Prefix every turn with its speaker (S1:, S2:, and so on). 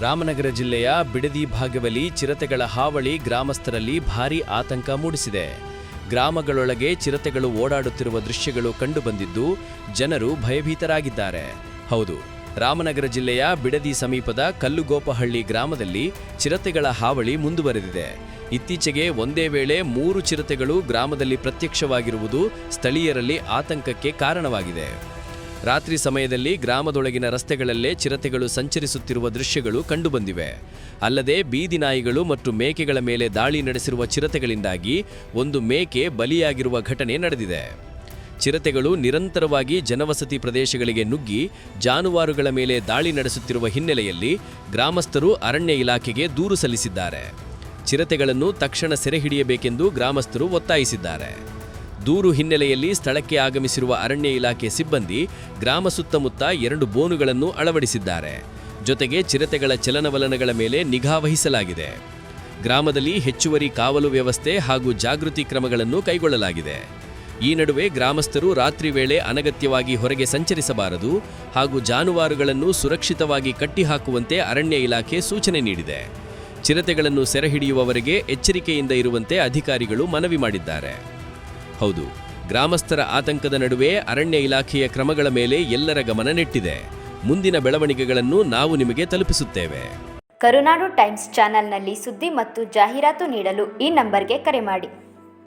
S1: ರಾಮನಗರ ಜಿಲ್ಲೆಯ ಬಿಡದಿ ಭಾಗದಲ್ಲಿ ಚಿರತೆಗಳ ಹಾವಳಿ ಗ್ರಾಮಸ್ಥರಲ್ಲಿ ಭಾರೀ ಆತಂಕ ಮೂಡಿಸಿದೆ. ಗ್ರಾಮಗಳೊಳಗೆ ಚಿರತೆಗಳು ಓಡಾಡುತ್ತಿರುವ ದೃಶ್ಯಗಳು ಕಂಡುಬಂದಿದ್ದು ಜನರು ಭಯಭೀತರಾಗಿದ್ದಾರೆ. ಹೌದು, ರಾಮನಗರ ಜಿಲ್ಲೆಯ ಬಿಡದಿ ಸಮೀಪದ ಕಲ್ಲುಗೋಪಹಳ್ಳಿ ಗ್ರಾಮದಲ್ಲಿ ಚಿರತೆಗಳ ಹಾವಳಿ ಮುಂದುವರೆದಿದೆ. ಇತ್ತೀಚೆಗೆ ಒಂದೇ ವೇಳೆ 3 ಚಿರತೆಗಳು ಗ್ರಾಮದಲ್ಲಿ ಪ್ರತ್ಯಕ್ಷವಾಗಿರುವುದು ಸ್ಥಳೀಯರಲ್ಲಿ ಆತಂಕಕ್ಕೆ ಕಾರಣವಾಗಿದೆ. ರಾತ್ರಿ ಸಮಯದಲ್ಲಿ ಗ್ರಾಮದೊಳಗಿನ ರಸ್ತೆಗಳಲ್ಲೇ ಚಿರತೆಗಳು ಸಂಚರಿಸುತ್ತಿರುವ ದೃಶ್ಯಗಳು ಕಂಡುಬಂದಿವೆ. ಅಲ್ಲದೆ ಬೀದಿ ನಾಯಿಗಳು ಮತ್ತು ಮೇಕೆಗಳ ಮೇಲೆ ದಾಳಿ ನಡೆಸಿರುವ ಚಿರತೆಗಳಿಂದಾಗಿ ಒಂದು ಮೇಕೆ ಬಲಿಯಾಗಿರುವ ಘಟನೆ ನಡೆದಿದೆ. ಚಿರತೆಗಳು ನಿರಂತರವಾಗಿ ಜನವಸತಿ ಪ್ರದೇಶಗಳಿಗೆ ನುಗ್ಗಿ ಜಾನುವಾರುಗಳ ಮೇಲೆ ದಾಳಿ ನಡೆಸುತ್ತಿರುವ ಹಿನ್ನೆಲೆಯಲ್ಲಿ ಗ್ರಾಮಸ್ಥರು ಅರಣ್ಯ ಇಲಾಖೆಗೆ ದೂರು ಸಲ್ಲಿಸಿದ್ದಾರೆ. ಚಿರತೆಗಳನ್ನು ತಕ್ಷಣ ಸೆರೆ ಹಿಡಿಯಬೇಕೆಂದು ಗ್ರಾಮಸ್ಥರು ಒತ್ತಾಯಿಸಿದ್ದಾರೆ. ದೂರು ಹಿನ್ನೆಲೆಯಲ್ಲಿ ಸ್ಥಳಕ್ಕೆ ಆಗಮಿಸಿರುವ ಅರಣ್ಯ ಇಲಾಖೆ ಸಿಬ್ಬಂದಿ ಗ್ರಾಮ ಸುತ್ತಮುತ್ತ 2 ಬೋನುಗಳನ್ನು ಅಳವಡಿಸಿದ್ದಾರೆ. ಜೊತೆಗೆ ಚಿರತೆಗಳ ಚಲನವಲನಗಳ ಮೇಲೆ ನಿಗಾ ವಹಿಸಲಾಗಿದೆ. ಗ್ರಾಮದಲ್ಲಿ ಹೆಚ್ಚುವರಿ ಕಾವಲು ವ್ಯವಸ್ಥೆ ಹಾಗೂ ಜಾಗೃತಿ ಕ್ರಮಗಳನ್ನು ಕೈಗೊಳ್ಳಲಾಗಿದೆ. ಈ ನಡುವೆ ಗ್ರಾಮಸ್ಥರು ರಾತ್ರಿ ವೇಳೆ ಅನಗತ್ಯವಾಗಿ ಹೊರಗೆ ಸಂಚರಿಸಬಾರದು ಹಾಗೂ ಜಾನುವಾರುಗಳನ್ನು ಸುರಕ್ಷಿತವಾಗಿ ಕಟ್ಟಿಹಾಕುವಂತೆ ಅರಣ್ಯ ಇಲಾಖೆ ಸೂಚನೆ ನೀಡಿದೆ. ಚಿರತೆಗಳನ್ನು ಸೆರೆ ಹಿಡಿಯುವವರೆಗೆ ಎಚ್ಚರಿಕೆಯಿಂದ ಇರುವಂತೆ ಅಧಿಕಾರಿಗಳು ಮನವಿ ಮಾಡಿದ್ದಾರೆ. ಹೌದು, ಗ್ರಾಮಸ್ಥರ ಆತಂಕದ ನಡುವೆ ಅರಣ್ಯ ಇಲಾಖೆಯ ಕ್ರಮಗಳ ಮೇಲೆ ಎಲ್ಲರ ಗಮನ ನೆಟ್ಟಿದೆ. ಮುಂದಿನ ಬೆಳವಣಿಗೆಗಳನ್ನು ನಾವು ನಿಮಗೆ ತಲುಪಿಸುತ್ತೇವೆ.
S2: ಕರುನಾಡು ಟೈಮ್ಸ್ ಚಾನೆಲ್ನಲ್ಲಿ ಸುದ್ದಿ ಮತ್ತು ಜಾಹೀರಾತು ನೀಡಲು ಈ ನಂಬರ್ಗೆ ಕರೆ ಮಾಡಿ.